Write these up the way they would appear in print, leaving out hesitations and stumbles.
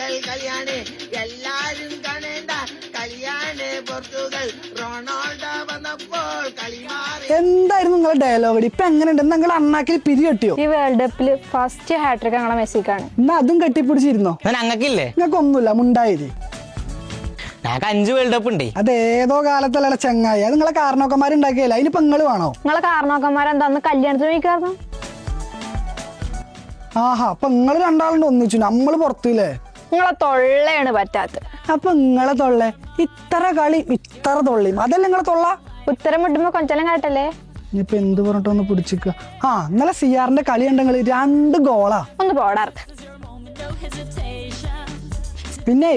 Portugal കളിയാണ് എല്ലാരും കാണേണ്ട കളിയാണ് പോർച്ചുഗൽ റൊണാൾഡോ വന്നപ്പോൾ കളി മാറി. എന്തായിരുന്നു നിങ്ങളുടെ ഡയലോഗ്? ഇപ്പൊ എങ്ങനെയുണ്ട്? നിങ്ങൾ അണ്ണാക്കിൽ പിരി കെട്ടിയോ? ഈ വേൾഡ് കപ്പില് ഫസ്റ്റ് ഹാട്രിക് ഞങ്ങളെ മെസ്സിക്കാണ്. എന്നാ അതും കെട്ടിപ്പിടിച്ചിരുന്നോ? ഞങ്ങൾക്കില്ലേ? നിങ്ങൾക്ക് ഒന്നുമില്ല, മുണ്ടായത്. ഞങ്ങൾക്ക് 5 വേൾഡ് കപ്പ് ഉണ്ട്. അത് ഏതോ കാലത്തല്ല ചങ്ങായി, അത് നിങ്ങളെ കാരണവന്മാരുണ്ടാക്കിയല്ല. അതിനിപ്പോ നിങ്ങൾ വേണോ? നിങ്ങളെ കാരണവന്മാരെന്താന്ന് കല്യാണത്തിന് ചോദിക്കായിരുന്നു. ആഹാ, അപ്പൊ നിങ്ങൾ രണ്ടാളുണ്ട് ഒന്നിച്ചു, നമ്മള് പുറത്തില്ലേ? നിങ്ങളെ തൊള്ളയാണ് പറ്റാത്തത്. അപ്പൊ നിങ്ങളെ തൊള്ള ഇത്ര കളി ഇത്ര തൊള്ളിയും അതല്ല നിങ്ങളെ തൊള്ള. ഉത്തരം വിട്ടുമ്പോ കൊഞ്ചലം കാട്ടല്ലേ. ഇനിയിപ്പൊ എന്ത് പറഞ്ഞിട്ടൊന്ന് പിടിച്ചിക്ക. ഇന്നലെ സിആറിന്റെ കളി ഉണ്ടെങ്കിൽ 2 ഗോളാ. ഒന്ന് പോടാർത്ത്. പിന്നെ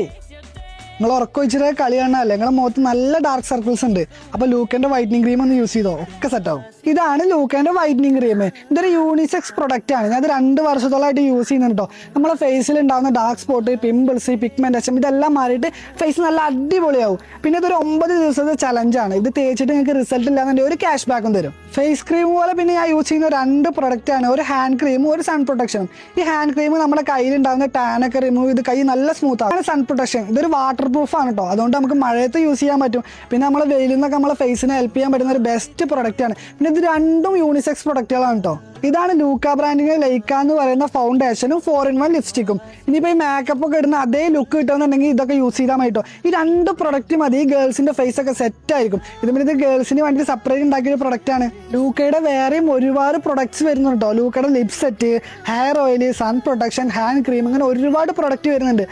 നിങ്ങൾ ഉറക്കൊഴിച്ചിട്ട് കളി കാണാനല്ലേ, നിങ്ങളെ മുഖത്ത് നല്ല ഡാർക്ക് സർക്കിൾസ് ഉണ്ട്. അപ്പൊ ലൂക്കന്റെ വൈറ്റനിങ് ക്രീം ഒന്ന് യൂസ് ചെയ്തോ, ഒക്കെ സെറ്റ് ആവും. ഇതാണ് ലൂക്കന്റെ വൈറ്റനിങ് ക്രീം. ഇതൊരു യൂണിസെക്സ് പ്രൊഡക്റ്റ് ആണ്. ഞാൻ 2 വർഷത്തോളമായിട്ട് യൂസ് ചെയ്യുന്നുണ്ട് കേട്ടോ. നമ്മളെ ഫേസിൽ ഉണ്ടാകുന്ന ഡാർക്ക് സ്പോട്ട്, പിമ്പിൾസ്, പിഗ്മെന്റേഷൻ ഇതെല്ലാം മാറിയിട്ട് ഫേസ് നല്ല അടിപൊളിയാവും. പിന്നെ ഇതൊരു 9 ദിവസത്തെ ചലഞ്ചാണ്. ഇത് തേച്ചിട്ട് നിങ്ങൾക്ക് റിസൾട്ട് ഇല്ലാന്നുണ്ടെങ്കിൽ ഒരു ക്യാഷ് ബാക്കും തരും. ഫേസ് ക്രീം പോലെ പിന്നെ ഞാൻ യൂസ് ചെയ്യുന്ന 2 പ്രൊഡക്റ്റ് ആണ്. ഒരു ഹാൻഡ് ക്രീമും ഒരു സൺ പ്രൊട്ടക്ഷനും. ഈ ഹാൻഡ് ക്രീം നമ്മുടെ കയ്യിലുണ്ടാകുന്ന ടാനൊക്കെ റിമൂവ് ചെയ്ത് കൈ നല്ല സ്മൂത്ത് ആണ്. സൺ പ്രൊട്ടക്ഷൻ ഇതൊരു വാട്ടർ പ്രൂഫ് ആണ് കേട്ടോ. അതുകൊണ്ട് നമുക്ക് മഴയത്ത് യൂസ് ചെയ്യാൻ പറ്റും. പിന്നെ നമ്മളെ വെയിലിൽ നിന്നൊക്കെ നമ്മളെ ഫേസിനെ ഹെൽപ്പ് ചെയ്യാൻ പറ്റുന്ന ഒരു ബെസ്റ്റ് പ്രൊഡക്റ്റ് ആണ്. പിന്നെ ഇത് 2 യൂണിസെക്സ് പ്രൊഡക്റ്റുകളാണ് കേട്ടോ. ഇതാണ് ലൂക്ക ബ്രാൻഡിന്റെ ലൈക്ക എന്ന് പറയുന്ന ഫൗണ്ടേഷനും 4-in-1 ലിപ്സ്റ്റിക്കും. ഇനിയിപ്പോൾ ഈ മേക്കപ്പ് ഒക്കെ ഇടുന്ന അതേ ലുക്ക് കിട്ടുമെന്നുണ്ടെങ്കിൽ ഇതൊക്കെ യൂസ് ചെയ്താൽ മതി കേട്ടോ. ഈ 2 പ്രൊഡക്റ്റ് മതി, ഈ ഗേൾസിന്റെ ഫേസ് ഒക്കെ സെറ്റ് ആയിരിക്കും. ഇത് ഗേൾസിന് വേണ്ടി സെപ്പറേറ്റ് ഉണ്ടാക്കിയ പ്രൊഡക്റ്റ് ആണ്. ലൂക്കയുടെ വേറെയും ഒരുപാട് പ്രൊഡക്ട്സ് വരുന്നുണ്ട് കേട്ടോ. ലൂക്കയുടെ lip set, hair oil, sun protection, hand cream, അങ്ങനെ ഒരുപാട് പ്രൊഡക്റ്റ് വരുന്നുണ്ട്.